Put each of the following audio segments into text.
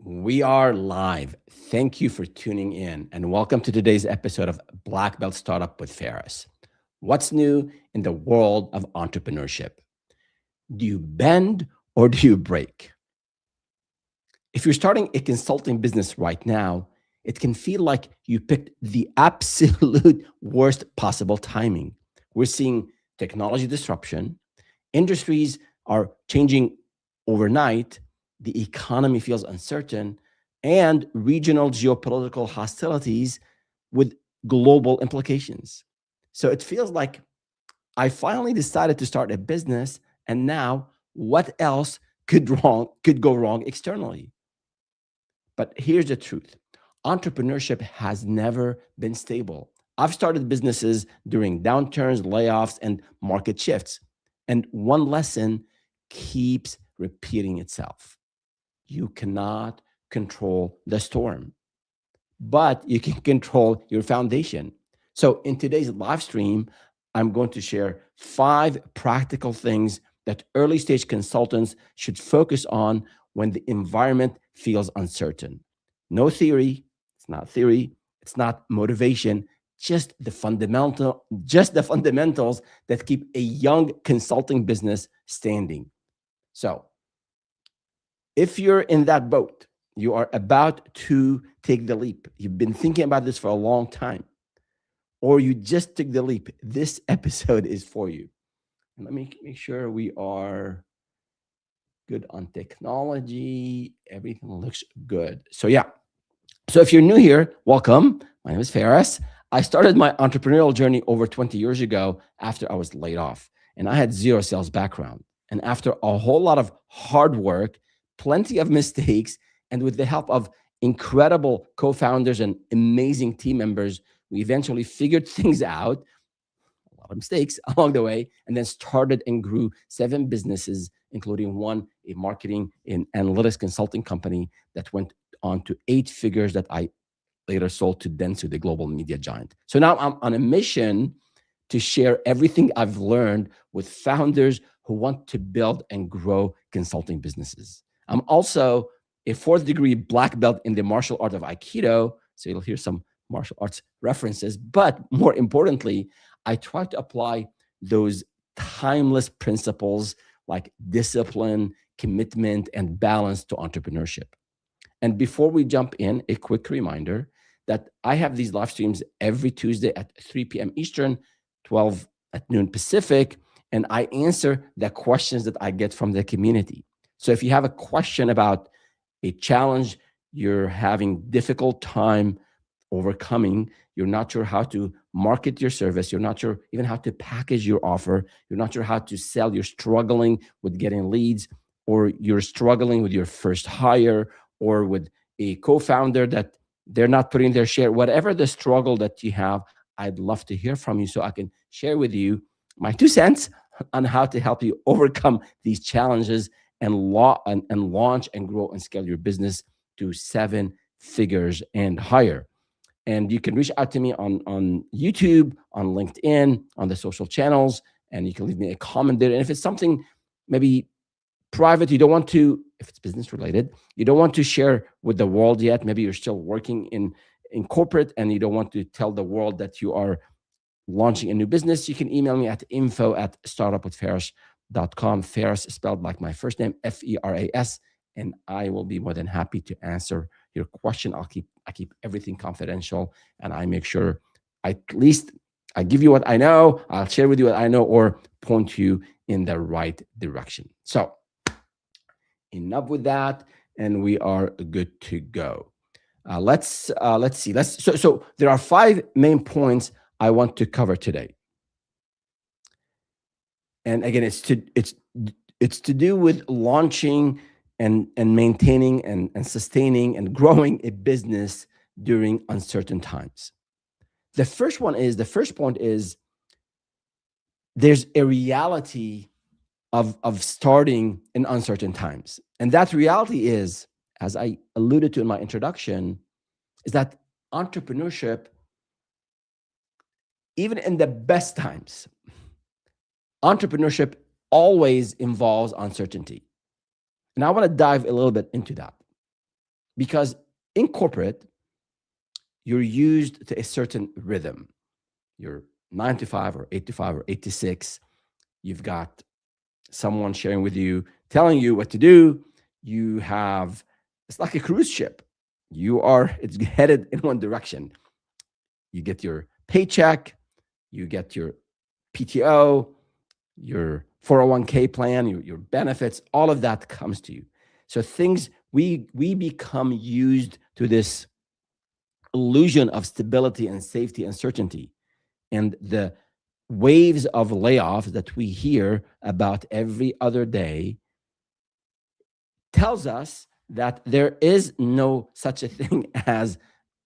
We are live. Thank you for tuning in and welcome to today's episode of Black Belt Startup with Ferris. What's new in the world of entrepreneurship? Do you bend or do you break? If you're starting a consulting business right now, it can feel like you picked the absolute worst possible timing. We're seeing technology disruption, industries are changing overnight, the economy feels uncertain, and regional geopolitical hostilities with global implications. So it feels like I finally decided to start a business, and now what else could go wrong externally? But here's the truth. Entrepreneurship has never been stable. I've started businesses during downturns, layoffs, and market shifts. And one lesson keeps repeating itself. You cannot control the storm, but you can control your foundation. So in today's live stream, I'm going to share 5 practical things that early stage consultants should focus on when the environment feels uncertain. No theory, it's not theory, it's not motivation, just the fundamentals that keep a young consulting business standing. So, if you're in that boat, you are about to take the leap. You've been thinking about this for a long time, or you just took the leap. This episode is for you. And let me make sure we are good on technology. Everything looks good. So, yeah. So, if you're new here, welcome. My name is Ferris. I started my entrepreneurial journey over 20 years ago after I was laid off, and I had zero sales background. And after a whole lot of hard work, plenty of mistakes, and with the help of incredible co founders and amazing team members, we eventually figured things out, a lot of mistakes along the way, and then started and grew 7 businesses, including one, a marketing and analytics consulting company that went on to 8 figures that I later sold to Dentsu, the global media giant. So now I'm on a mission to share everything I've learned with founders who want to build and grow consulting businesses. I'm also a 4th degree black belt in the martial art of Aikido. So you'll hear some martial arts references. But more importantly, I try to apply those timeless principles like discipline, commitment, and balance to entrepreneurship. And before we jump in, a quick reminder that I have these live streams every Tuesday at 3 p.m. Eastern, 12 at noon Pacific, and I answer the questions that I get from the community. So if you have a question about a challenge you're having difficult time overcoming, you're not sure how to market your service, you're not sure even how to package your offer, you're not sure how to sell, you're struggling with getting leads, or you're struggling with your first hire, or with a co-founder that they're not putting their share, whatever the struggle that you have, I'd love to hear from you so I can share with you my 2 cents on how to help you overcome these challenges and launch and grow and scale your business to 7 figures and higher. And you can reach out to me on YouTube, on LinkedIn, on the social channels, and you can leave me a comment there. And if it's something maybe private, you don't want to, if it's business related, you don't want to share with the world yet, maybe you're still working in corporate and you don't want to tell the world that you are launching a new business, you can email me at info@startupwithferris.com. Ferris spelled like my first name, Feras, and I will be more than happy to answer your question. I keep everything confidential, and I make sure at least I give you what I know, I'll share with you what I know, or point you in the right direction. So enough with that, and we are good to go. Let's see. So there are 5 main points I want to cover today. And again, it's to do with launching and maintaining and sustaining and growing a business during uncertain times. The first point is there's a reality of starting in uncertain times. And that reality is, as I alluded to in my introduction, is that entrepreneurship, even in the best times, entrepreneurship always involves uncertainty. And I want to dive a little bit into that. Because in corporate, you're used to a certain rhythm. You're 9 to 5 or 8 to 5 or 8 to 6. You've got someone sharing with you, telling you what to do. You have, it's like a cruise ship. It's headed in one direction. You get your paycheck, you get your PTO, your 401k plan, your benefits, all of that comes to you. So we become used to this illusion of stability and safety and certainty. And the waves of layoffs that we hear about every other day tells us that there is no such a thing as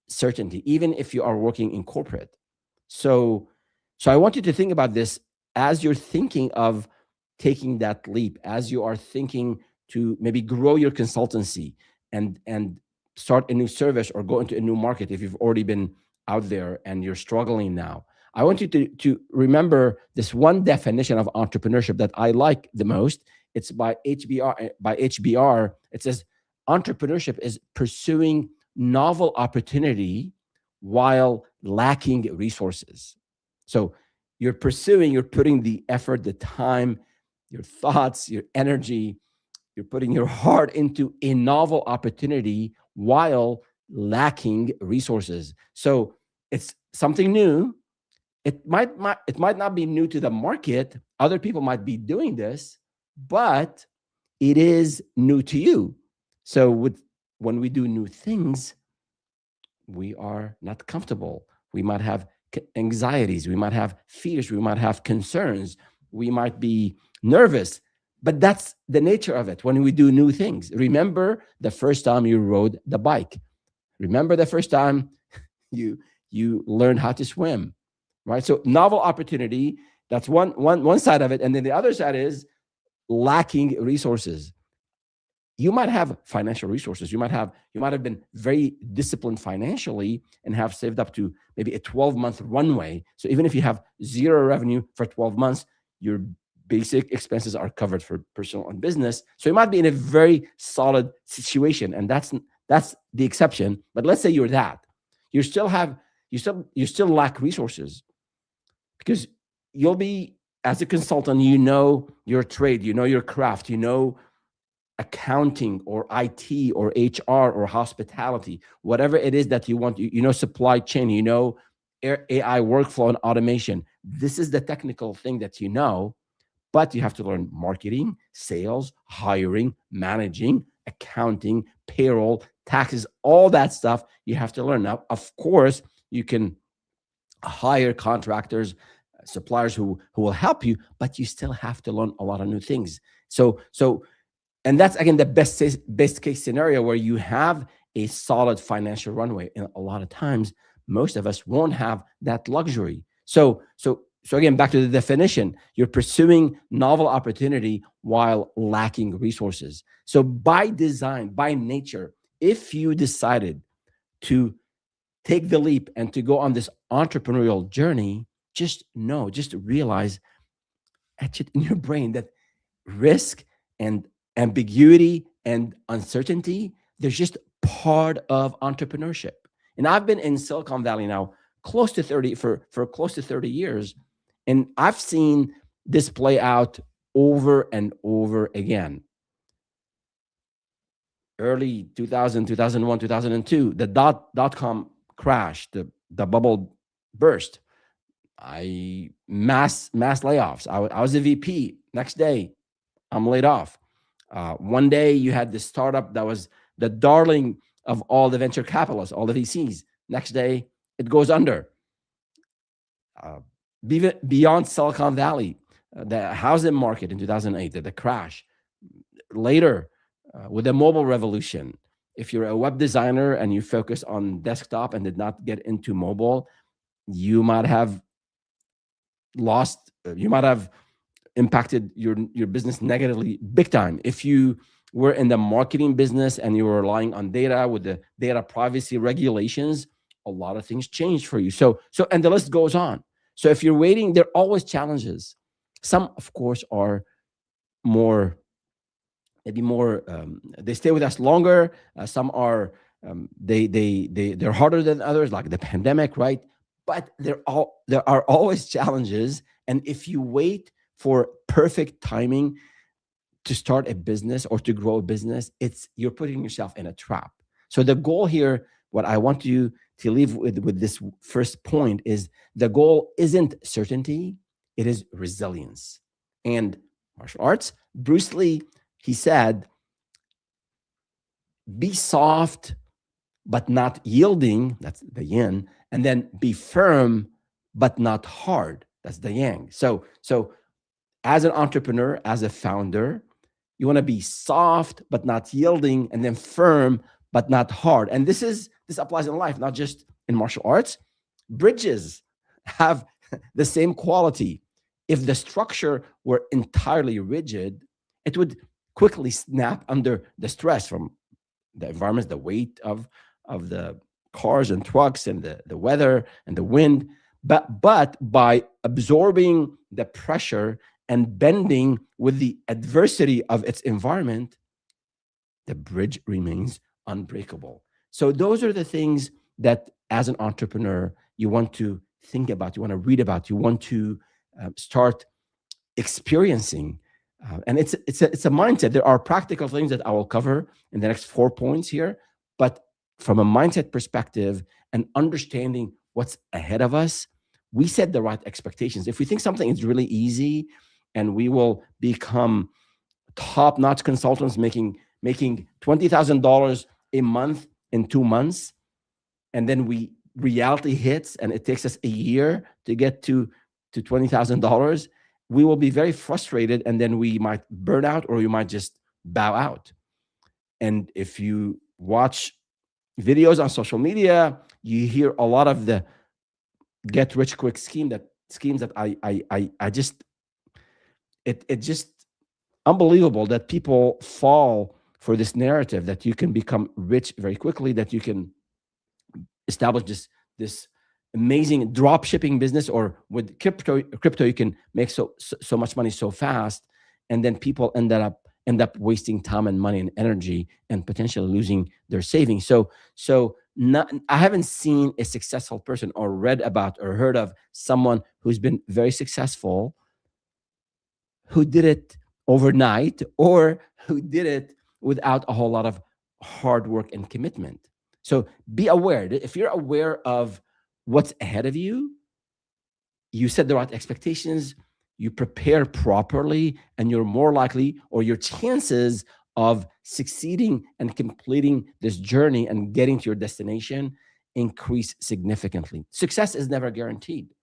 certainty, even if you are working in corporate. So, so I want you to think about this as you're thinking of taking that leap, as you are thinking to maybe grow your consultancy and start a new service or go into a new market if you've already been out there and you're struggling now. I want you to remember this one definition of entrepreneurship that I like the most. It's by HBR. It says entrepreneurship is pursuing novel opportunity while lacking resources. So you're putting the effort, the time, your thoughts, your energy, you're putting your heart into a novel opportunity while lacking resources. So it's something new. It might not be new to the market. Other people might be doing this, but it is new to you. So when we do new things, we are not comfortable. We might have anxieties, we might have fears, we might have concerns, we might be nervous, but that's the nature of it when we do new things. Remember the first time you rode the bike. Remember the first time you learned how to swim, right? So novel opportunity, that's one side of it. And then the other side is lacking resources. You might have financial resources. You might have been very disciplined financially and have saved up to maybe a 12-month runway. So even if you have zero revenue for 12 months, your basic expenses are covered for personal and business. So you might be in a very solid situation, and that's the exception. But let's say you're that. You still lack resources because you'll be, as a consultant, you know your trade, you know your craft, you know accounting or IT or HR or hospitality, whatever it is that you want, you know, supply chain, you know, AI workflow and automation. This is the technical thing that you know, but you have to learn marketing, sales, hiring, managing, accounting, payroll, taxes, all that stuff you have to learn. Now, of course, you can hire contractors, suppliers who will help you, but you still have to learn a lot of new things. So and that's again the best case scenario where you have a solid financial runway. And a lot of times, most of us won't have that luxury. So again, back to the definition, you're pursuing novel opportunity while lacking resources. So by design, by nature, if you decided to take the leap and to go on this entrepreneurial journey, just realize, etch it in your brain that risk and ambiguity and uncertainty, they're just part of entrepreneurship. And I've been in Silicon Valley now close to 30 for close to 30 years. And I've seen this play out over and over again. Early 2000, 2001, 2002, the dot-com crash, the bubble burst. Mass layoffs. I was a VP. Next day, I'm laid off. One day you had this startup that was the darling of all the venture capitalists, all the VCs. Next day, it goes under. Beyond Silicon Valley, the housing market in 2008, the crash. Later, with the mobile revolution, if you're a web designer and you focus on desktop and did not get into mobile, you might have impacted your business negatively big time. If you were in the marketing business and you were relying on data with the data privacy regulations, a lot of things changed for you. So and the list goes on. So if you're waiting, there are always challenges. Some, of course, are maybe more, they stay with us longer. Some are they're harder than others, like the pandemic, right? But there are always challenges, and if you wait for perfect timing to start a business or to grow a business, it's you're putting yourself in a trap. So the goal here, what I want you to leave with this first point is the goal isn't certainty, it is resilience. And martial arts, Bruce Lee, he said, be soft but not yielding, that's the yin, and then be firm but not hard, that's the yang. So as an entrepreneur, as a founder, you want to be soft but not yielding, and then firm but not hard. And this applies in life, not just in martial arts. Bridges have the same quality. If the structure were entirely rigid, it would quickly snap under the stress from the environment, the weight of the cars and trucks and the weather and the wind. But by absorbing the pressure and bending with the adversity of its environment, the bridge remains unbreakable. So those are the things that as an entrepreneur, you want to think about, you want to read about, you want to start experiencing. And it's a mindset. There are practical things that I will cover in the next 4 points here, but from a mindset perspective and understanding what's ahead of us, we set the right expectations. If we think something is really easy and we will become top-notch consultants making $20,000 a month in 2 months, and then reality hits and it takes us a year to get to $20,000, we will be very frustrated, and then we might burn out or we might just bow out. And if you watch videos on social media, you hear a lot of the get rich quick schemes that I just it just unbelievable that people fall for this narrative that you can become rich very quickly, that you can establish this amazing drop shipping business, or with crypto you can make so much money so fast, and then people end up wasting time and money and energy and potentially losing their savings. I haven't seen a successful person or read about or heard of someone who's been very successful who did it overnight or who did it without a whole lot of hard work and commitment. So be aware. If you're aware of what's ahead of you, you set the right expectations, you prepare properly, and you're more likely, or your chances of succeeding and completing this journey and getting to your destination increase significantly. Success is never guaranteed,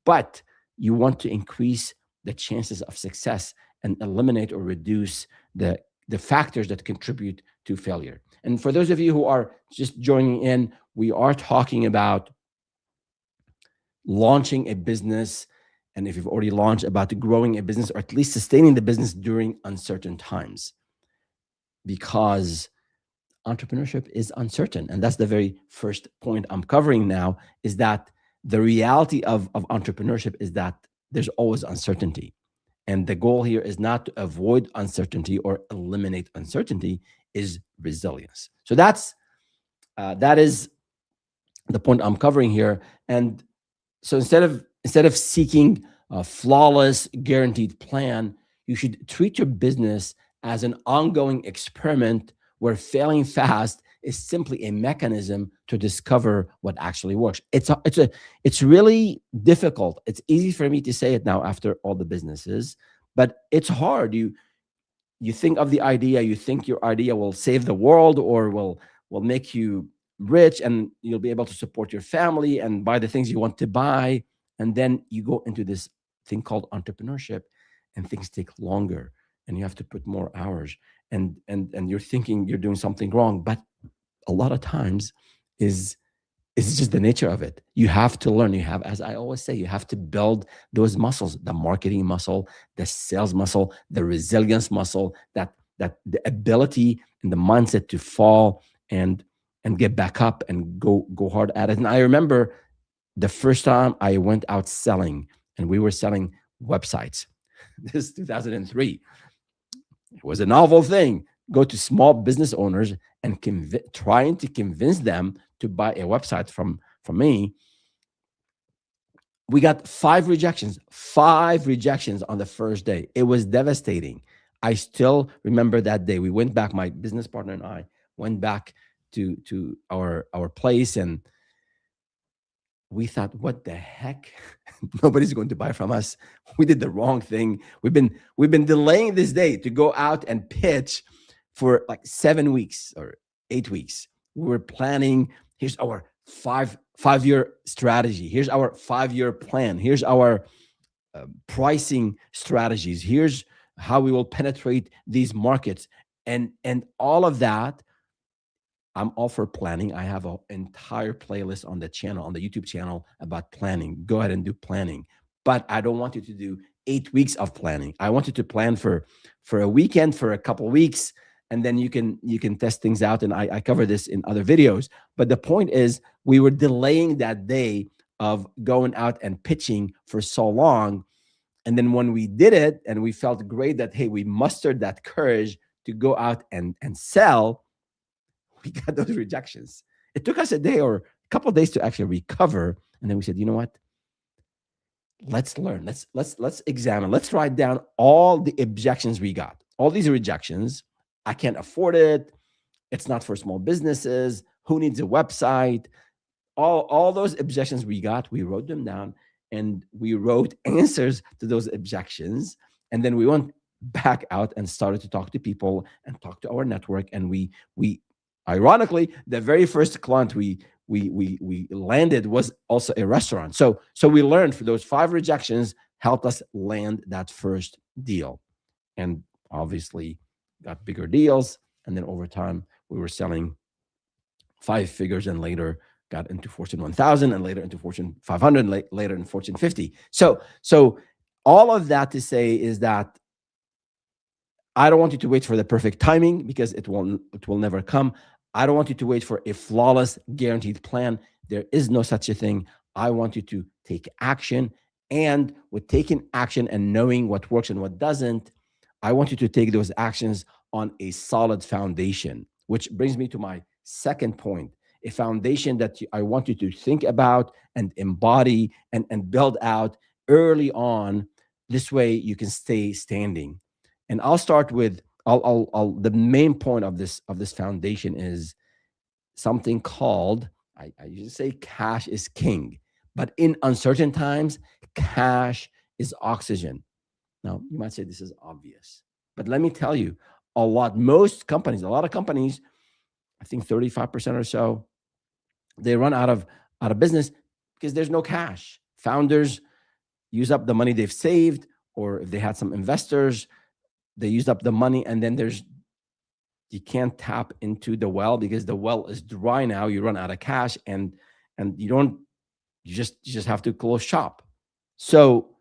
but you want to increase the chances of success and eliminate or reduce the factors that contribute to failure. And for those of you who are just joining in, we are talking about launching a business, and if you've already launched, about growing a business, or at least sustaining the business during uncertain times, because entrepreneurship is uncertain. And that's the very first point I'm covering now, is that the reality of entrepreneurship is that there's always uncertainty. And the goal here is not to avoid uncertainty or eliminate uncertainty, is resilience. So that is the point I'm covering here. And so instead of seeking a flawless, guaranteed plan, you should treat your business as an ongoing experiment where failing fast is simply a mechanism to discover what actually works. It's really difficult. It's easy for me to say it now after all the businesses, but it's hard. You think of the idea, you think your idea will save the world or will make you rich and you'll be able to support your family and buy the things you want to buy. And then you go into this thing called entrepreneurship and things take longer and you have to put more hours and you're thinking you're doing something wrong. But a lot of times it's just the nature of it. You have to learn. You have, as I always say, you have to build those muscles, the marketing muscle, the sales muscle, the resilience muscle, that the ability and the mindset to fall and get back up and go hard at it. And I remember the first time I went out selling, and we were selling websites. This is 2003. It was a novel thing. go to small business owners and trying to convince them to buy a website from me. We got 5 rejections on the first day. It was devastating. I still remember that day. We went back, my business partner and I went back to our place, and we thought, what the heck? Nobody's going to buy from us. We did the wrong thing. We've been delaying this day to go out and pitch for like 7 weeks or 8 weeks. We were planning, here's our five-year strategy. Here's our 5-year plan. Here's our pricing strategies. Here's how we will penetrate these markets, and all of that. I'm all for planning. I have an entire playlist on the channel, on the YouTube channel, about planning. Go ahead and do planning. But I don't want you to do 8 weeks of planning. I want you to plan for a weekend, for a couple of weeks, and then you can test things out. And I cover this in other videos. But the point is, we were delaying that day of going out and pitching for so long. And then when we did it and we felt great that, hey, we mustered that courage to go out and sell, we got those rejections. It took us a day or a couple of days to actually recover. And then we said, you know what? Let's learn. Let's examine. Let's write down all the objections we got. All these rejections. I can't afford it. It's not for small businesses. Who needs a website? All those objections we got, we wrote them down, and we wrote answers to those objections. And then we went back out and started to talk to people and talk to our network. And we ironically, the very first client we landed was also a restaurant. So we learned for those 5 rejections helped us land that first deal, and obviously got bigger deals. And then over time, we were selling 5 figures, and later got into Fortune 1000, and later into Fortune 500, and later in Fortune 50. So all of that to say is that I don't want you to wait for the perfect timing, because it will never come. I don't want you to wait for a flawless, guaranteed plan. There is no such a thing. I want you to take action. And with taking action and knowing what works and what doesn't, I want you to take those actions on a solid foundation, which brings me to my second point, a foundation that I want you to think about and embody and build out early on. This way you can stay standing. And I'll start with, the main point of this foundation is something called, I usually say cash is king, but in uncertain times, cash is oxygen. Now, you might say this is obvious, but let me tell you, a lot of companies, I think 35% or so, they run out of business because there's no cash. Founders use up the money they've saved, or if they had some investors, they used up the money, and then you can't tap into the well because the well is dry now. You run out of cash, and you just have to close shop. So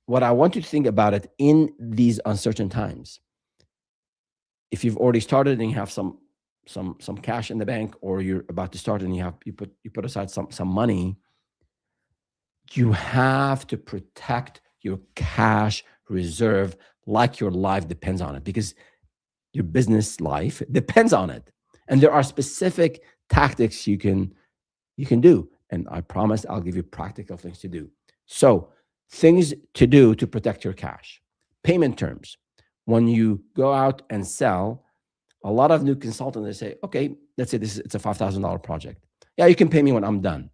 what I want you to think about it in these uncertain times, if you've already started and you have some cash in the bank, or you're about to start and you put aside some money, you have to protect your cash reserve like your life depends on it, because your business life depends on it. And there are specific tactics you can do. And I promise I'll give you practical things to do. So things to do to protect your cash. Payment terms. When you go out and sell, a lot of new consultants, they say, okay, let's say it's a $5,000 project. Yeah, you can pay me when I'm done.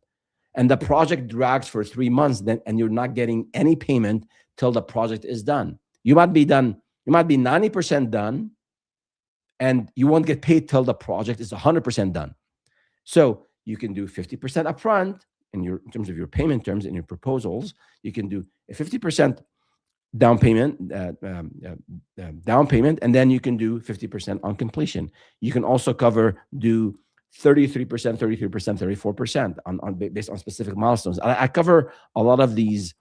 And the project drags for 3 months, and you're not getting any payment till the project is done. You might be 90% done, and you won't get paid till the project is 100% done. So you can do 50% upfront in terms of your payment terms and your proposals. You can do a 50% down payment, and then you can do 50% on completion. You can also do 33%, 34% based on specific milestones. I cover a lot of these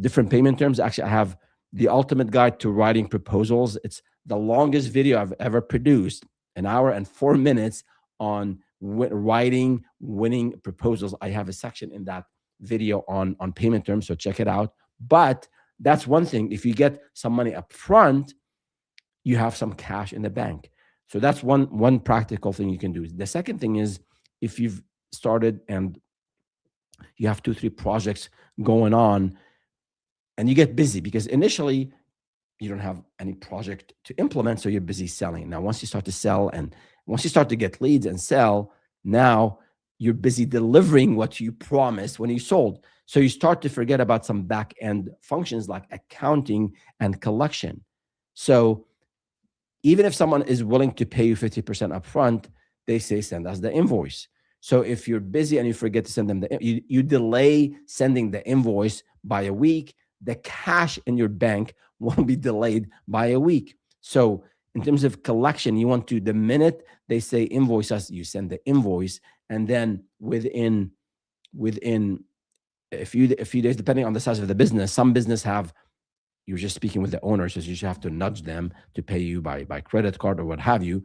different payment terms. Actually, I have the ultimate guide to writing proposals. It's the longest video I've ever produced, 1 hour and 4 minutes on writing winning proposals. I have a section in that video on payment terms, so check it out. But that's one thing. If you get some money up front, you have some cash in the bank. So that's one practical thing you can do. The second thing is, if you've started and you have 2 3 projects going on, and you get busy, because initially you don't have any project to implement, so you're busy selling. Now once you start to sell, and once you start to get leads and sell, now you're busy delivering what you promised when you sold. So you start to forget about some back end functions like accounting and collection. So even if someone is willing to pay you 50% upfront, they say send us the invoice. So if you're busy and you forget to send them you delay sending the invoice by a week, the cash in your bank will be delayed by a week. So in terms of collection, you want to, the minute they say invoice us, you send the invoice, and then within a few days, depending on the size of the business, some business have, you're just speaking with the owner, so you just have to nudge them to pay you by credit card or what have you.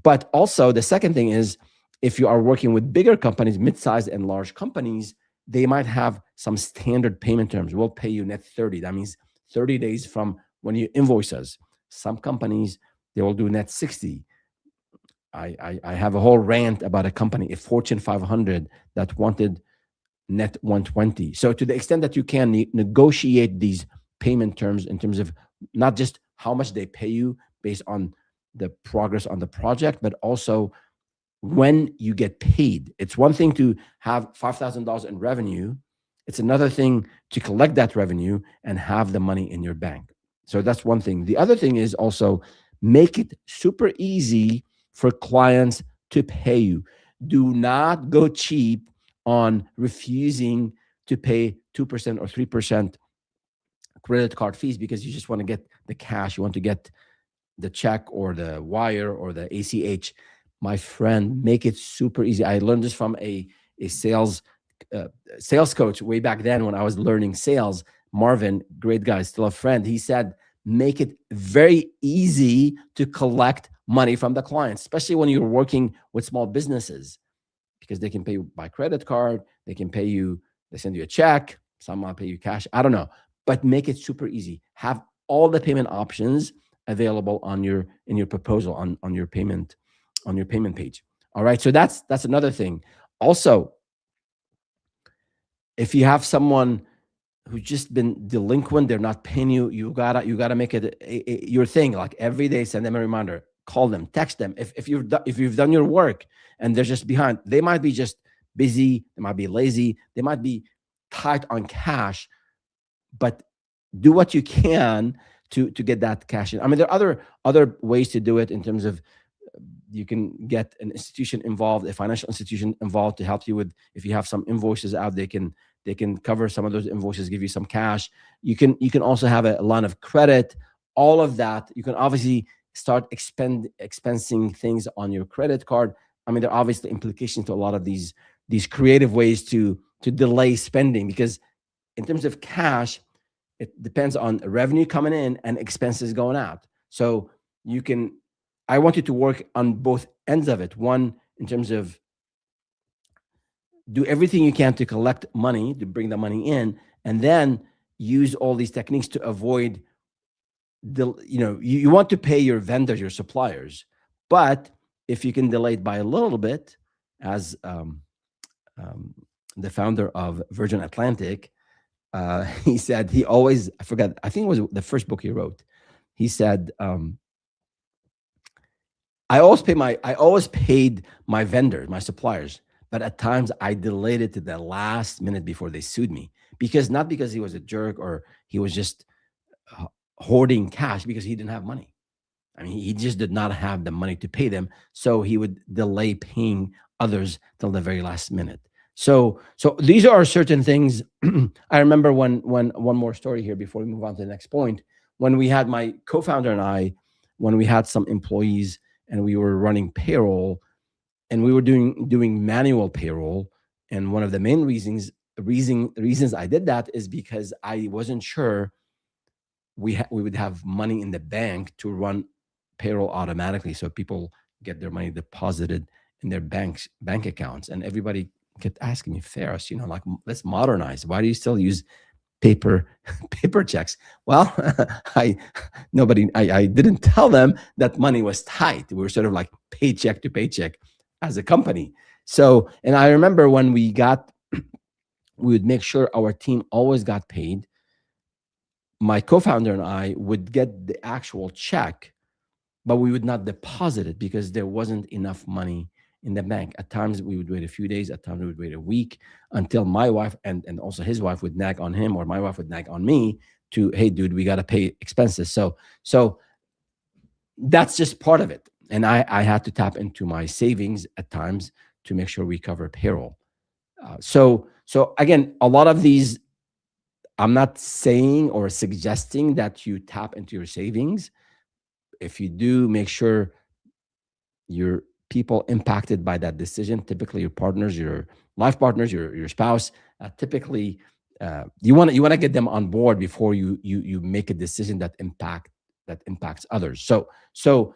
But also the second thing is, if you are working with bigger companies, mid-sized and large companies, they might have some standard payment terms. We'll pay you net 30. That means 30 days from when you invoice us. Some companies, they will do net 60. I have a whole rant about a company, a Fortune 500, that wanted net 120. So to the extent that you can negotiate these payment terms in terms of not just how much they pay you based on the progress on the project, but also when you get paid. It's one thing to have $5,000 in revenue. It's another thing to collect that revenue and have the money in your bank. So that's one thing. The other thing is also make it super easy for clients to pay you. Do not go cheap on refusing to pay 2% or 3% credit card fees because you just want to get the cash. You want to get the check or the wire or the ACH. My friend, make it super easy. I learned this from a uh, sales coach way back then when I was learning sales. Marvin, great guy, still a friend. He said, make it very easy to collect money from the clients, especially when you're working with small businesses, because they can pay you by credit card. They can pay you, they send you a check. Some might pay you cash. I don't know, but make it super easy. Have all the payment options available on your, in your proposal, on your payment, on your payment page. All right. So that's another thing. Also, if you have someone who's just been delinquent, they're not paying you, you gotta make it your thing. Like every day, send them a reminder, call them, text them. If you've done your work and they're just behind, they might be just busy, they might be lazy, they might be tight on cash, but do what you can to get that cash in. I mean, there are other ways to do it in terms of, you can get an institution involved, a financial institution involved, to help you with, if you have some invoices out, they can cover some of those invoices, give you some cash. You can also have a line of credit. All of that, you can obviously start expensing things on your credit card. I mean, there are obviously implications to a lot of these creative ways to delay spending, because in terms of cash, it depends on revenue coming in and expenses going out. So you can, I want you to work on both ends of it. One, in terms of do everything you can to collect money, to bring the money in, and then use all these techniques to avoid you want to pay your vendors, your suppliers, but if you can delay it by a little bit, as um, the founder of Virgin Atlantic, he said, he always, I forgot, I think it was the first book he wrote. He said, I always paid my vendors, my suppliers, but at times I delayed it to the last minute before they sued me, because not because he was a jerk or he was just hoarding cash, because he didn't have money. I mean, he just did not have the money to pay them, so he would delay paying others till the very last minute. So these are certain things. I remember when one more story here before we move on to the next point. When we had, my co-founder and I, when we had some employees and we were running payroll, and we were doing manual payroll, and one of the main reasons I did that is because I wasn't sure we would have money in the bank to run payroll automatically, so people get their money deposited in their bank accounts. And everybody kept asking me, Ferris, like, let's modernize. Why do you still use paper paper checks. Well, I I didn't tell them that money was tight. We were sort of like paycheck to paycheck as a company. So, and I remember when we would make sure our team always got paid. My co-founder and I would get the actual check, but we would not deposit it because there wasn't enough money in the bank. At times we would wait a few days, at times we would wait a week, until my wife and also his wife would nag on him, or my wife would nag on me to, hey dude, we got to pay expenses. So that's just part of it. And I had to tap into my savings at times to make sure we cover payroll. So again, a lot of these, I'm not saying or suggesting that you tap into your savings. If you do, make sure your people impacted by that decision, typically your partners, your life partners, your spouse, typically you want to get them on board before you make a decision that impacts others. So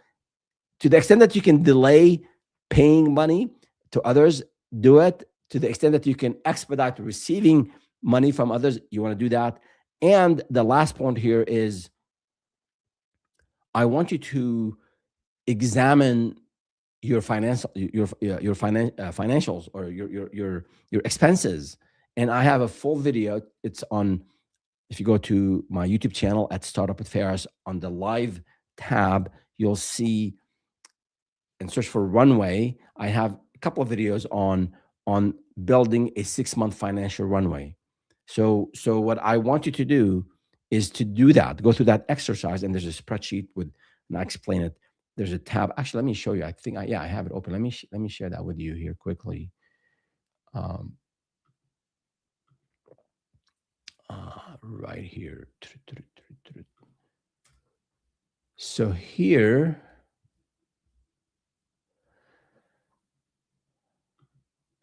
to the extent that you can delay paying money to others, do it. To the extent that you can expedite receiving money from others, you want to do that. And the last point here is, I want you to examine your financials, or your expenses. And I have a full video. It's on, if you go to my YouTube channel at Startup with Faris, on the live tab, you'll see, and search for runway. I have a couple of videos on building a 6-month financial runway. So what I want you to do is to do that, go through that exercise, and there's a spreadsheet with, and I explain it. There's a tab. Actually, let me show you. I think I have it open. Let me share that with you here quickly. Right here. So here,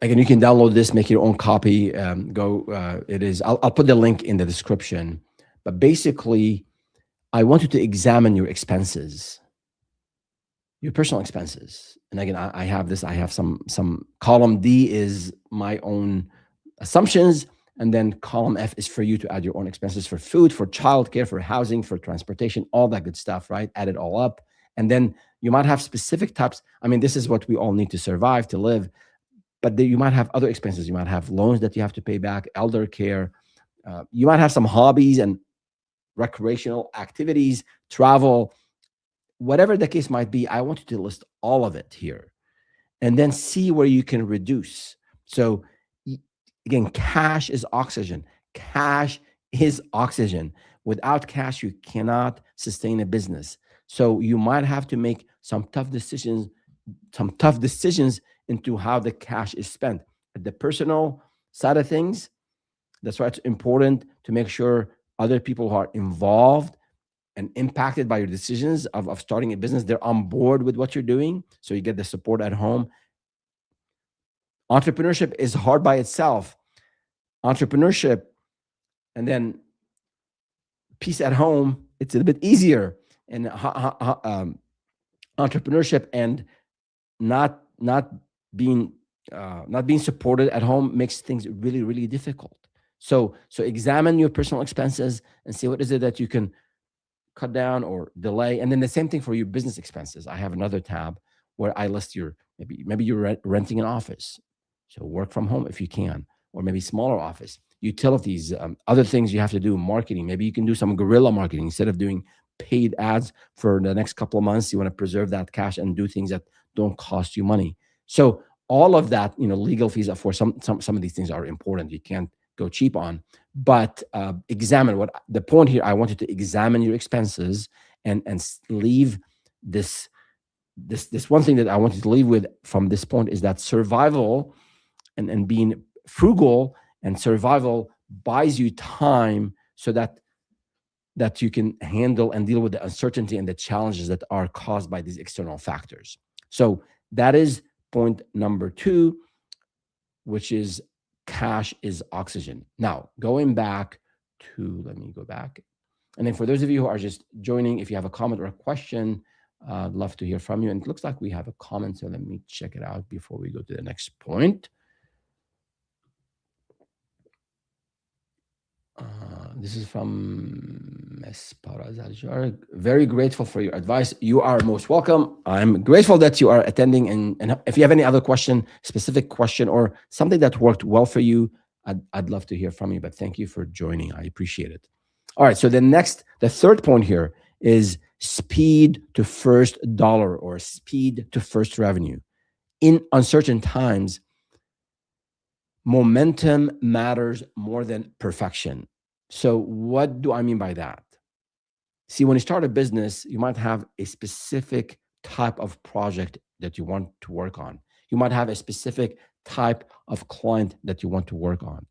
again, you can download this, make your own copy. It is. I'll put the link in the description. But basically, I want you to examine your expenses, your personal expenses. And again, I have this. I have some column D is my own assumptions, and then column F is for you to add your own expenses for food, for childcare, for housing, for transportation, all that good stuff, right? Add it all up. And then you might have specific types. I mean, this is what we all need to survive, to live. But you might have other expenses. You might have loans that you have to pay back, elder care. You might have some hobbies and recreational activities, travel, whatever the case might be. I want you to list all of it here, and then see where you can reduce. So again, cash is oxygen. Cash is oxygen. Without cash, you cannot sustain a business. So you might have to make some tough decisions into how the cash is spent. At the personal side of things, that's why it's important to make sure other people who are involved and impacted by your decisions of starting a business, they're on board with what you're doing. So you get the support at home. Entrepreneurship is hard by itself. Entrepreneurship and then peace at home, it's a bit easier. And entrepreneurship and not being supported at home makes things really, really difficult. So examine your personal expenses and see what is it that you can cut down or delay. And then the same thing for your business expenses. I have another tab where I list your, maybe you're renting an office, so work from home if you can, or maybe smaller office, utilities, other things you have to do, marketing. Maybe you can do some guerrilla marketing instead of doing paid ads for the next couple of months. You want to preserve that cash and do things that don't cost you money. So all of that, legal fees are for some of these things are important. You can't go cheap on, but examine what the point here. I want you to examine your expenses and leave this one thing that I want you to leave with from this point is that survival and being frugal and survival buys you time so that you can handle and deal with the uncertainty and the challenges that are caused by these external factors. So that is point number 2, which is cash is oxygen. Now, going back to, let me go back. And then for those of you who are just joining, if you have a comment or a question, I'd love to hear from you. And it looks like we have a comment, so let me check it out before we go to the next point. This is from Ms. Parazajar. Very grateful for your advice. You are most welcome. I'm grateful that you are attending. And if you have any other question, specific question, or something that worked well for you, I'd love to hear from you. But thank you for joining. I appreciate it. All right. So the third point here is speed to first dollar or speed to first revenue. In uncertain times, momentum matters more than perfection. So, what do I mean by that? See, when you start a business, you might have a specific type of project that you want to work on. You might have a specific type of client that you want to work on,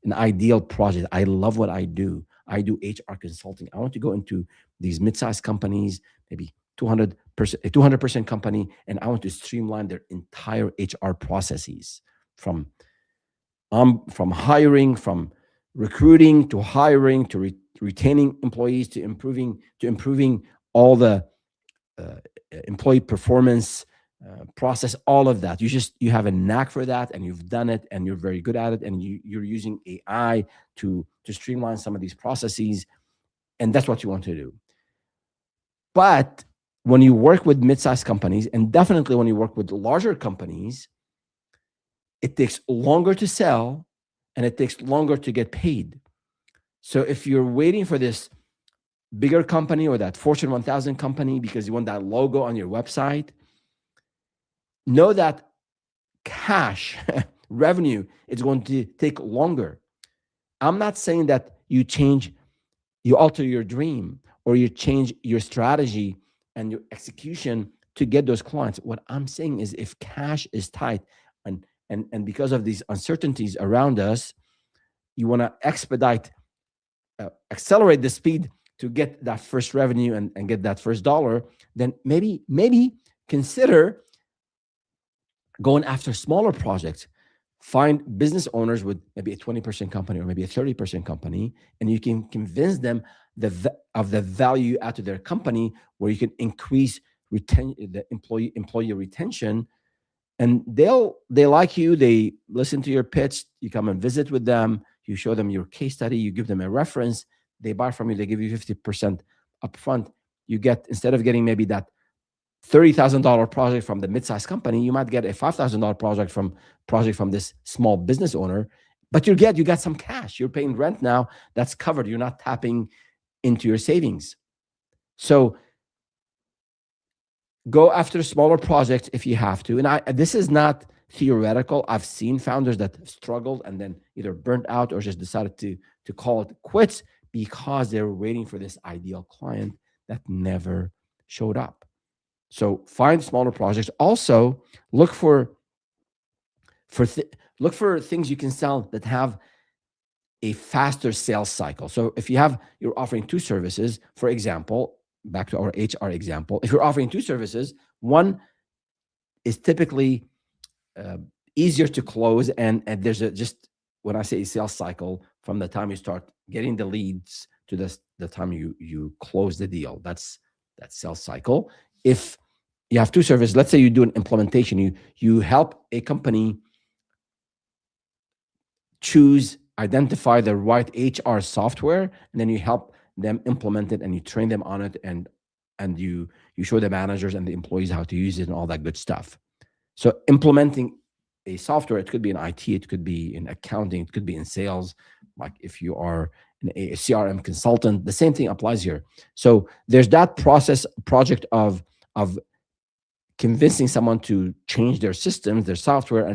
an ideal project. I love what I do. I do HR consulting. I want to go into these mid-sized companies, maybe 200% company, and I want to streamline their entire HR processes from hiring, from recruiting to hiring to retaining employees to improving all the uh, employee performance process, all of that. You have a knack for that, and you've done it, and you're very good at it, and you're using AI to streamline some of these processes, and that's what you want to do. But when you work with mid-sized companies, and definitely when you work with larger companies, it takes longer to sell and it takes longer to get paid. So if you're waiting for this bigger company or that Fortune 1000 company because you want that logo on your website, know that cash revenue is going to take longer. I'm not saying that you alter your dream or you change your strategy and your execution to get those clients. What I'm saying is if cash is tight and because of these uncertainties around us, you want to accelerate the speed to get that first revenue and get that first dollar, then maybe consider going after smaller projects. Find business owners with maybe a 20% company or maybe a 30% company, and you can convince them of the value add to their company, where you can increase the employee retention, and they like you. They listen to your pitch. You come and visit with them. You show them your case study. You give them a reference. They buy from you. They give you 50% upfront. You get, instead of getting maybe that $30,000 project from the mid-sized company, you might get a $5,000 project from this small business owner. But you got some cash. You're paying rent now. That's covered. You're not tapping into your savings. So go after smaller projects if you have to. And this is not theoretical. I've seen founders that struggled and then either burnt out or just decided to call it quits because they were waiting for this ideal client that never showed up. So find smaller projects. Also, look for things you can sell that have a faster sales cycle. So if you're offering two services, for example, back to our HR example, if you're offering two services, one is typically easier to close, and there's just, when I say sales cycle, from the time you start getting the leads to the time you close the deal, that's that sales cycle. If you have two services, let's say you do an implementation, you help a company identify the right HR software, and then you help them implement it and you train them on it, and you show the managers and the employees how to use it and all that good stuff. So implementing a software, it could be in IT, it could be in accounting, it could be in sales. Like if you are a CRM consultant, the same thing applies here. So there's that project of convincing someone to change their systems, their software,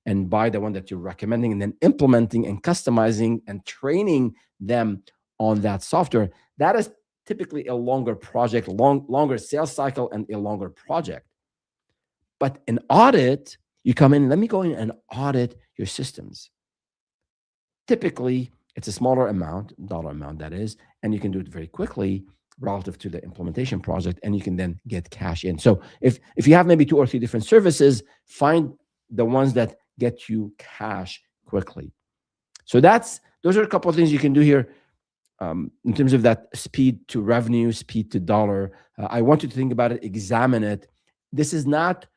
and buy the one that you're recommending, and then implementing and customizing and training them on that software. That is typically a longer project, longer sales cycle, and a longer project. But an audit, you come in, let me go in and audit your systems. Typically, it's a smaller dollar amount that is, and you can do it very quickly relative to the implementation project, and you can then get cash in. So if you have maybe 2 or 3 different services, find the ones that get you cash quickly. So those are a couple of things you can do here in terms of that speed to revenue, speed to dollar. I want you to think about it, examine it. This is not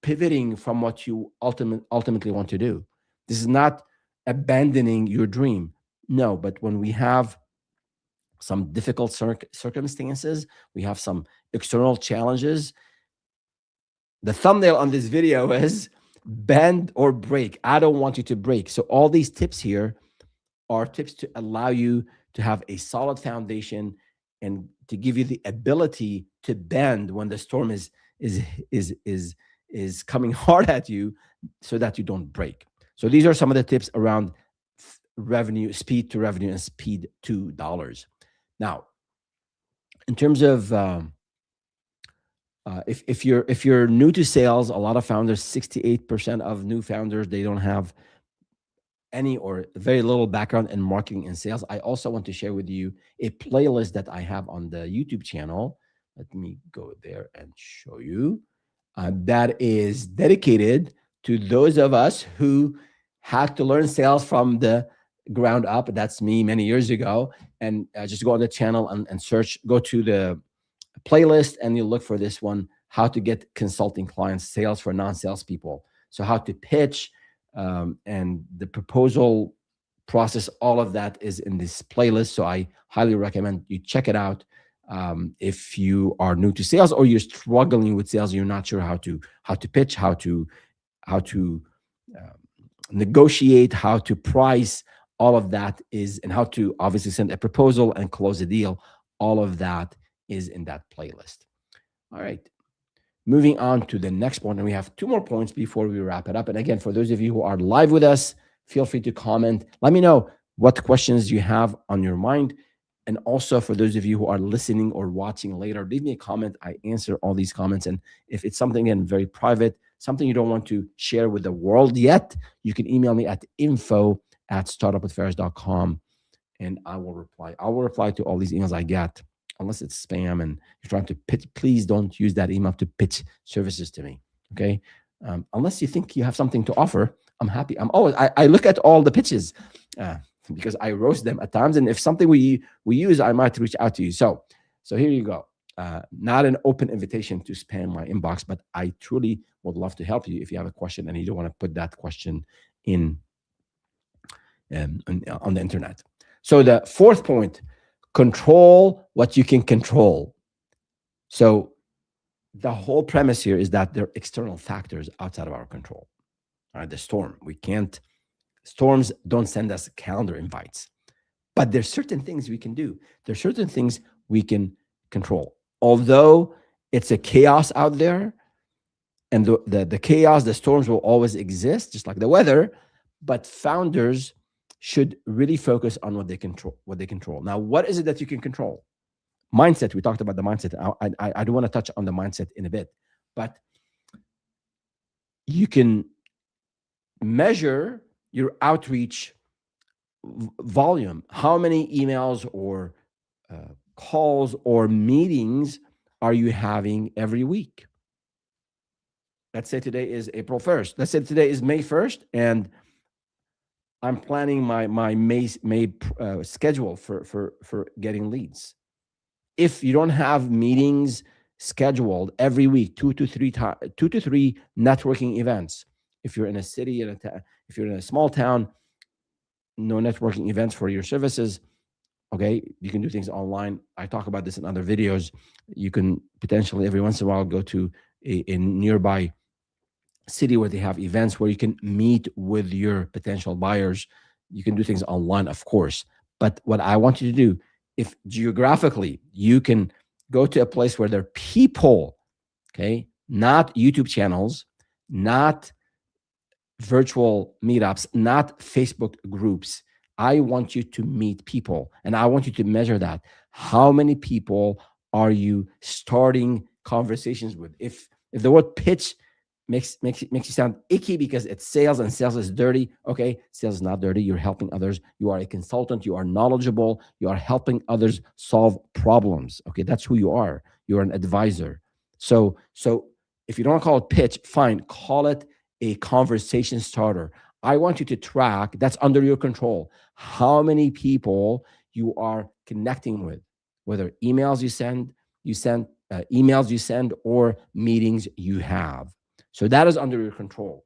pivoting from what you ultimately want to do. This is not abandoning your dream. No, but when we have some difficult circumstances, we have some external challenges. The thumbnail on this video is bend or break. I don't want you to break. So all these tips here are tips to allow you to have a solid foundation and to give you the ability to bend when the storm is is is is coming hard at you, so that you don't break. So these are some of the tips around revenue, speed to revenue, and speed to dollars. Now, in terms of if you're new to sales, a lot of founders, 68% of new founders, they don't have any or very little background in marketing and sales. I also want to share with you a playlist that I have on the YouTube channel. Let me go there and show you. That is dedicated to those of us who had to learn sales from the ground up. That's me many years ago. And just go on the channel and search, go to the playlist, and you look for this one, how to get consulting clients, sales for non-sales people. So how to pitch, and the proposal process, all of that is in this playlist. So I highly recommend you check it out. If you are new to sales or you're struggling with sales, you're not sure how to pitch, how to um, negotiate, how to price, all of that is, and how to obviously send a proposal and close a deal, all of that is in that playlist. All right. Moving on to the next point, and we have two more points before we wrap it up. And again, for those of you who are live with us, feel free to comment. Let me know what questions you have on your mind. And also for those of you who are listening or watching later, leave me a comment. I answer all these comments. And if it's something, again, very private, something you don't want to share with the world yet, you can email me at info@startupwithfaris.com, and I will reply. I will reply to all these emails I get, unless it's spam and you're trying to pitch. Please don't use that email to pitch services to me. Okay. Unless you think you have something to offer, I'm happy. I look at all the pitches because I roast them at times. And if something we use, I might reach out to you. So here you go. Not an open invitation to spam my inbox, but I truly would love to help you if you have a question and you don't want to put that question in on the internet. So the fourth point, control what you can control. So the whole premise here is that there are external factors outside of our control. All right, the storm, storms don't send us calendar invites, but there's certain things we can do. There's certain things we can control. Although it's a chaos out there, and the chaos, the storms will always exist, just like the weather, but founders should really focus on what they control. Now, what is it that you can control? Mindset. We talked about the mindset. I do want to touch on the mindset in a bit, but you can measure your outreach volume. How many emails or calls or meetings are you having every week? Let's say today is April 1st. Let's say today is May 1st, and I'm planning my May schedule for getting leads. If you don't have meetings scheduled every week, 2 to 3 networking events. If you're in a city, if you're in a small town, no networking events for your services. Okay, you can do things online. I talk about this in other videos. You can potentially every once in a while go to a nearby city where they have events where you can meet with your potential buyers. You can do things online, of course. But what I want you to do, if geographically you can go to a place where there are people, okay, not YouTube channels, not virtual meetups, not Facebook groups. I want you to meet people, and I want you to measure that. How many people are you starting conversations with? If the word pitch makes you sound icky because it's sales and sales is dirty, okay, sales is not dirty. You're helping others. You are a consultant. You are knowledgeable. You are helping others solve problems. Okay, that's who you are. You're an advisor. So if you don't call it pitch, fine, call it a conversation starter. I want you to track, that's under your control, how many people you are connecting with, whether emails you send, emails you send, or meetings you have. So that is under your control.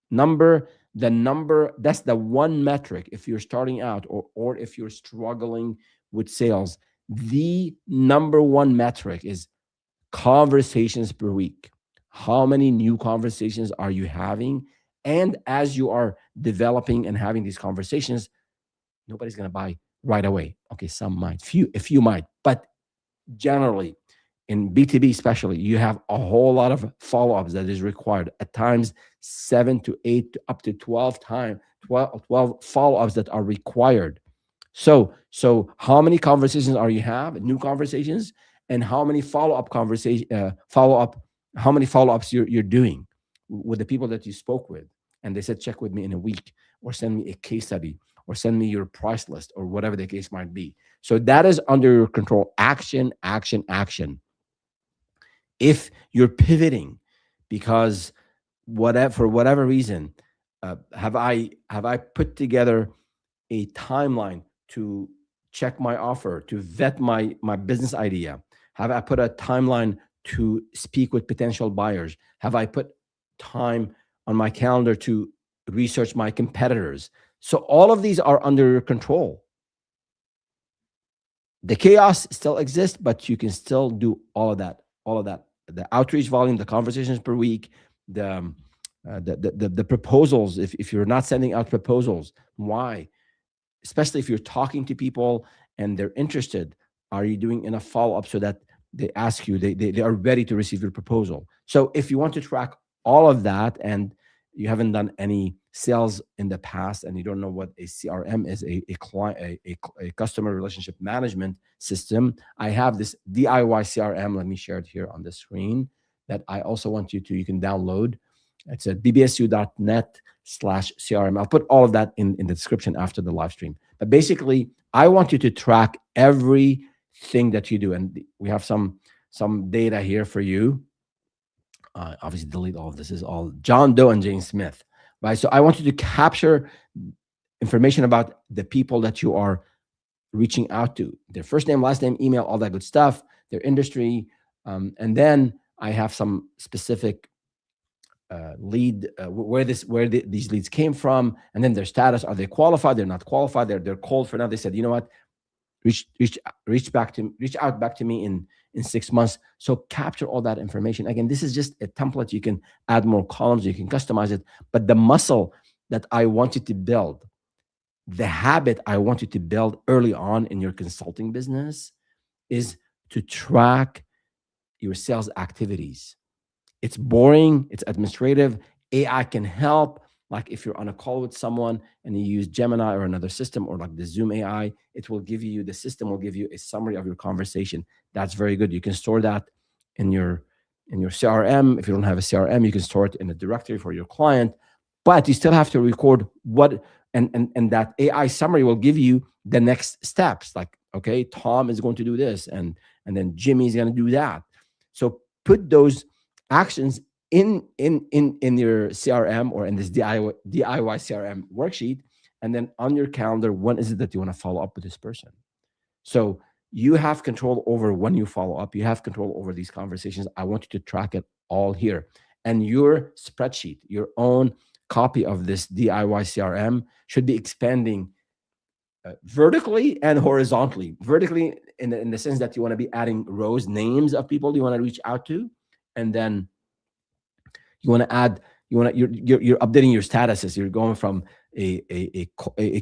Number That's the one metric. If you're starting out, or if you're struggling with sales, the number one metric is conversations per week. How many new conversations are you having? And as you are developing and having these conversations, nobody's going to buy right away. Okay, some might, a few might, but generally in B2B especially, you have a whole lot of follow-ups that is required. At times, 7 to 8 up to 12 follow-ups that are required. So how many conversations are you have? New conversations, and how many how many follow-ups you're doing with the people that you spoke with, and they said check with me in a week, or send me a case study, or send me your price list, or whatever the case might be. So that is under your control. Action, action, action. If you're pivoting because whatever, for whatever reason, have I put together a timeline to check my offer, to vet my business idea? Have I put a timeline to speak with potential buyers? Have I put time on my calendar to research my competitors? So all of these are under your control. The chaos still exists, but you can still do all of that. The outreach volume, the conversations per week, the proposals. If you're not sending out proposals, why? Especially if you're talking to people and they're interested, are you doing enough follow-up so that they ask you, they are ready to receive your proposal? So if you want to track all of that, and you haven't done any sales in the past, and you don't know what a CRM is, a customer relationship management system, I have this DIY CRM. Let me share it here on the screen, that I also want you can download. It's at bbsu.net/CRM. I'll put all of that in the description after the live stream. But basically, I want you to track everything that you do. And we have some data here for you. Obviously, delete all of this. Is all John Doe and Jane Smith, right? So I want you to capture information about the people that you are reaching out to, their first name, last name, email, all that good stuff, their industry. And then I have some specific lead, where these leads came from, and then their status. Are they qualified? They're not qualified. They're cold for now. They said, you know what, reach out back to me in 6 months. So capture all that information. Again, this is just a template. You can add more columns, you can customize it. But the muscle that I want you to build, the habit I want you to build early on in your consulting business, is to track your sales activities. It's boring, it's administrative. AI can help. Like if you're on a call with someone and you use Gemini or another system, or like the Zoom AI, the system will give you a summary of your conversation. That's very good. You can store that in your CRM. If you don't have a CRM, you can store it in a directory for your client, but you still have to record what, and that AI summary will give you the next steps. Like, okay, Tom is going to do this, and then Jimmy is going to do that. So put those actions in your CRM, or in this DIY CRM worksheet, and then on your calendar, when is it that you want to follow up with this person? So you have control over when you follow up. You have control over these conversations. I want you to track it all here. And your spreadsheet, your own copy of this DIY CRM, should be expanding vertically and horizontally. Vertically in the sense that you want to be adding rows, names of people you want to reach out to, and then you want to add, you're updating your statuses. You're going from a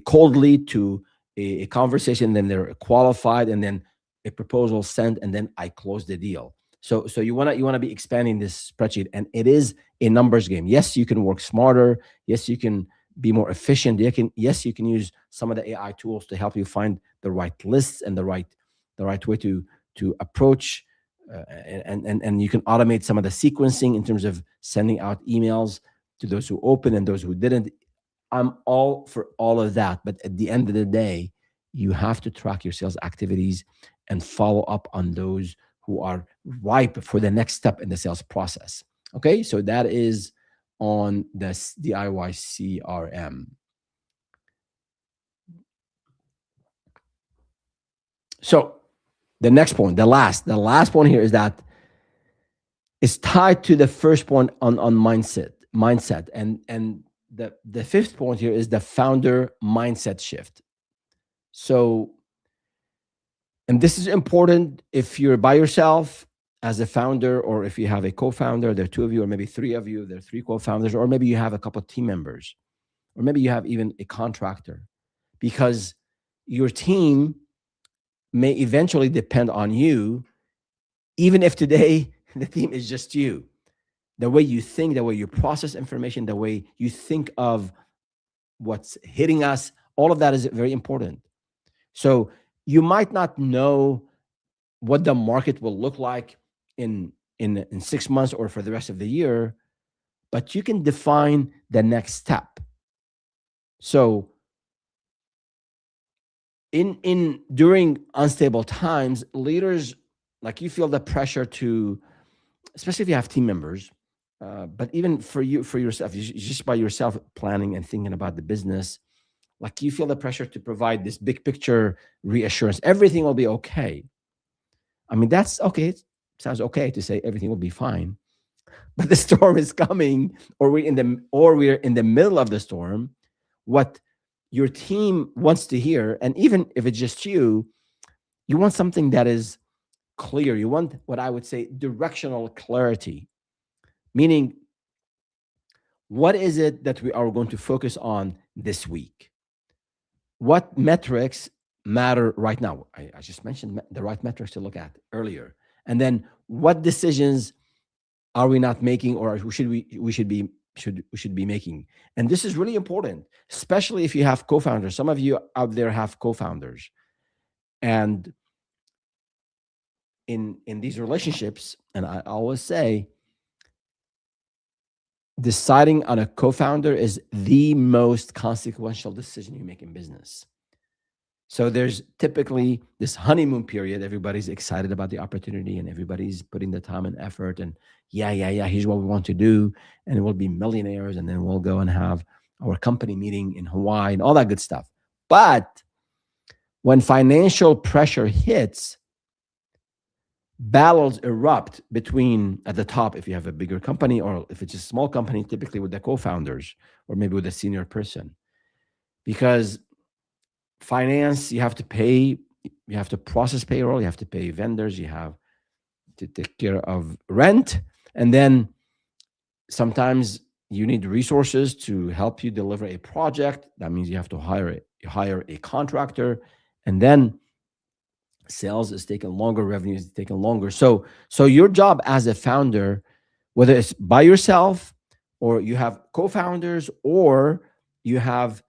cold lead to a conversation, then they're qualified, and then a proposal sent, and then I close the deal. So you want to be expanding this spreadsheet, and it is a numbers game. Yes, you can work smarter. Yes, you can be more efficient. Yes, you can use some of the AI tools to help you find the right lists and the right way to approach. And you can automate some of the sequencing in terms of sending out emails to those who opened and those who didn't. I'm all for all of that. But at the end of the day, you have to track your sales activities and follow up on those who are ripe for the next step in the sales process. Okay, so that is on this DIY CRM. So the next point, the last point here, is that it's tied to the first point on mindset. And the fifth point here is the founder mindset shift. So, and this is important if you're by yourself as a founder, or if you have a co-founder, there are two of you, or maybe three of you, there are three co-founders, or maybe you have a couple of team members, or maybe you have even a contractor, because your team may eventually depend on you, even if today the team is just you. The way you think, the way you process information, the way you think of what's hitting us, all of that is very important. So you might not know what the market will look like in 6 months or for the rest of the year, but you can define the next step. So in during unstable times, leaders, like, you feel the pressure to, especially if you have team members, but even for you, for yourself, just by yourself planning and thinking about the business, like, you feel the pressure to provide this big picture reassurance, everything will be okay. I mean, that's okay. It sounds okay to say everything will be fine, but the storm is coming, or we're in the middle of the storm. What your team wants to hear, and even if it's just you want something that is clear. You want what I would say directional clarity, meaning, what is it that we are going to focus on this week? What metrics matter right now? I just mentioned the right metrics to look at earlier. And then, what decisions are we not making, or we should be making? And this is really important, especially if you have co-founders. Some of you out there have co-founders, and in these relationships, and I always say, deciding on a co-founder is the most consequential decision you make in business. So there's typically this honeymoon period. Everybody's excited about the opportunity, and everybody's putting the time and effort, and yeah, here's what we want to do, and we'll be millionaires, and then we'll go and have our company meeting in Hawaii and all that good stuff. But when financial pressure hits, battles erupt between, at the top, if you have a bigger company, or if it's a small company, typically with the co-founders, or maybe with a senior person. Because finance, you have to pay, you have to process payroll, you have to pay vendors, you have to take care of rent, and then sometimes you need resources to help you deliver a project. That means you have to hire a contractor, and then sales is taking longer, revenue is taking longer. So your job as a founder, whether it's by yourself, or you have co-founders, or you have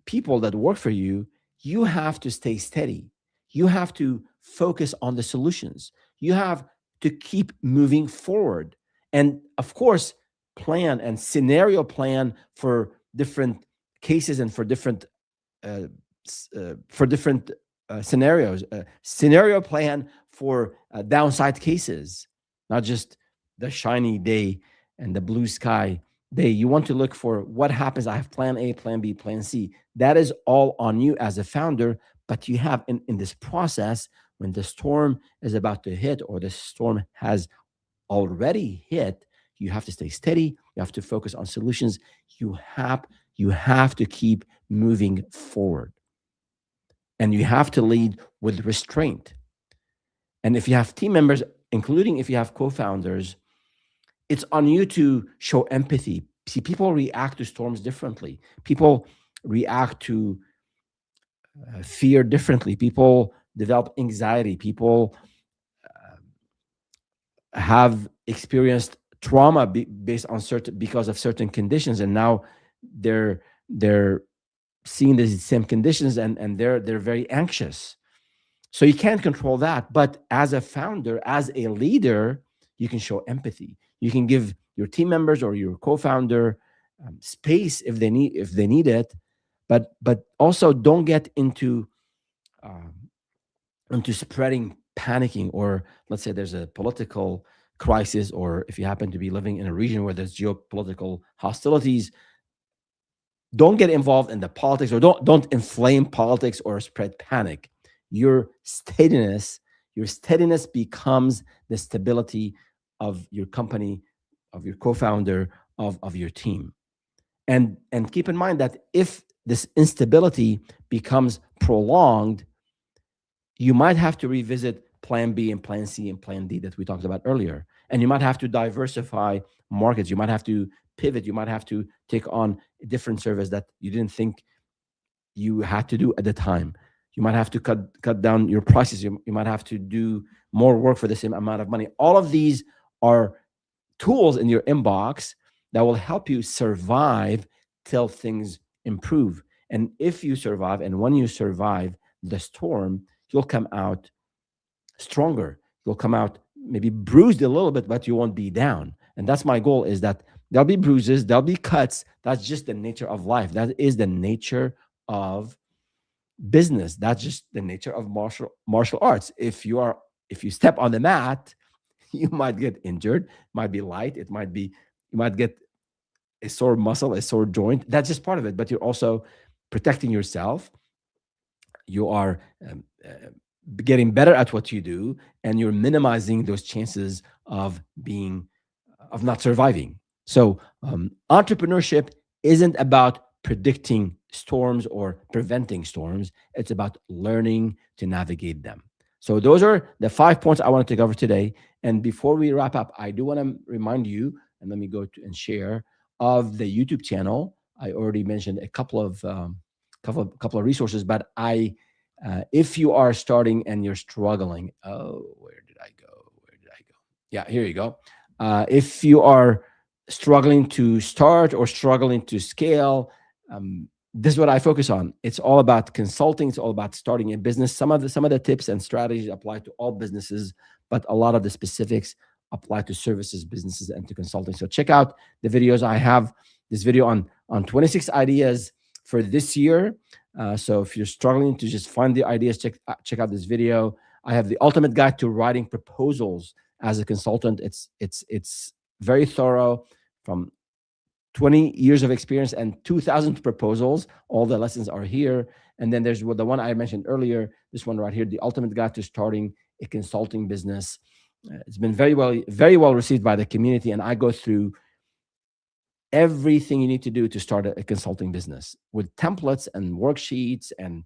people that work for you, you have to stay steady. You have to focus on the solutions. You have to keep moving forward. And of course, plan and scenario plan for different cases, and uh, for different scenarios. Scenario plan for downside cases, not just the shiny day and the blue sky day. You want to look for what happens. I have plan A, plan B, plan C. That is all on you as a founder. But you have in this process, when the storm is about to hit, or the storm has already hit, you have to stay steady. You have to focus on solutions. You have to keep moving forward, and you have to lead with restraint. And if you have team members, including if you have co-founders, it's on you to show empathy. See, people react to storms differently. People react to fear differently. People develop anxiety. People have experienced trauma based on because of certain conditions, and now they're seeing these same conditions, and they're very anxious. So you can't control that. But as a founder, as a leader, you can show empathy. You can give your team members or your co-founder space if they need it, but also don't get um, into spreading panicking. Or let's say there's a political crisis, or if you happen to be living in a region where there's geopolitical hostilities, don't get involved in the politics, or don't inflame politics or spread panic. Your steadiness becomes the stability of your company, of your co-founder, of your team. And keep in mind that if this instability becomes prolonged, you might have to revisit plan B and plan C and plan D that we talked about earlier. And you might have to diversify markets. You might have to pivot. You might have to take on a different service that you didn't think you had to do at the time. You might have to cut down your prices. You might have to do more work for the same amount of money. All of these are tools in your inbox that will help you survive till things improve. And if you survive, and when you survive the storm, you'll come out stronger. You'll come out maybe bruised a little bit, but you won't be down. And that's my goal, is that there'll be bruises, there'll be cuts. That's just the nature of life. That is the nature of business. That's just the nature of martial arts. If you step on the mat, you might get injured, might be light, you might get a sore muscle, a sore joint. That's just part of it. But you're also protecting yourself. You are getting better at what you do, and you're minimizing those chances of not surviving. So entrepreneurship isn't about predicting storms or preventing storms. It's about learning to navigate them. So those are the 5 points I wanted to cover today. And before we wrap up, I do want to remind you, and let me go to and share, of the YouTube channel. I already mentioned a couple of resources, but if you are starting and you're struggling, where did I go? Yeah, here you go. If you are struggling to start or struggling to scale, this is what I focus on. It's all about consulting. It's all about starting a business. Some of the tips and strategies apply to all businesses, but a lot of the specifics apply to services, businesses, and to consulting. So check out the videos. I have this video on 26 ideas for this year. So if you're struggling to just find the ideas, check out this video. I have the ultimate guide to writing proposals as a consultant. It's very thorough, from 20 years of experience and 2,000 proposals. All the lessons are here. And then there's the one I mentioned earlier, this one right here, the ultimate guide to starting a consulting business. It's been very well received by the community, and I go through everything you need to do to start a consulting business with templates and worksheets and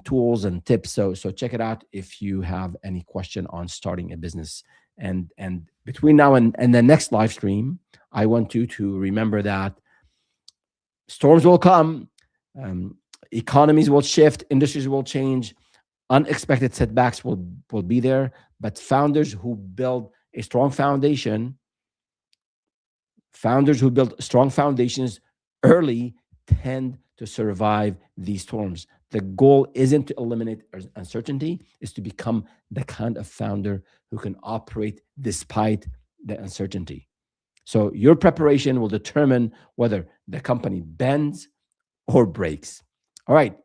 tools and tips. So check it out if you have any question on starting a business. And between now and the next live stream, I want you to remember that storms will come, economies will shift, industries will change, unexpected setbacks will be there. But founders who build a strong foundation, strong foundations early, tend to survive these storms. The goal isn't to eliminate uncertainty, is to become the kind of founder who can operate despite the uncertainty. So your preparation will determine whether the company bends or breaks. All right.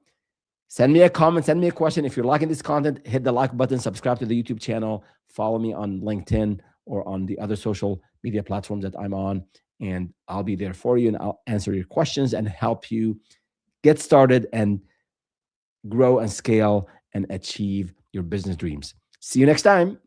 Send me a comment, send me a question. If you're liking this content, hit the like button, subscribe to the YouTube channel, follow me on LinkedIn or on the other social media platforms that I'm on, and I'll be there for you, and I'll answer your questions and help you get started and grow and scale and achieve your business dreams. See you next time.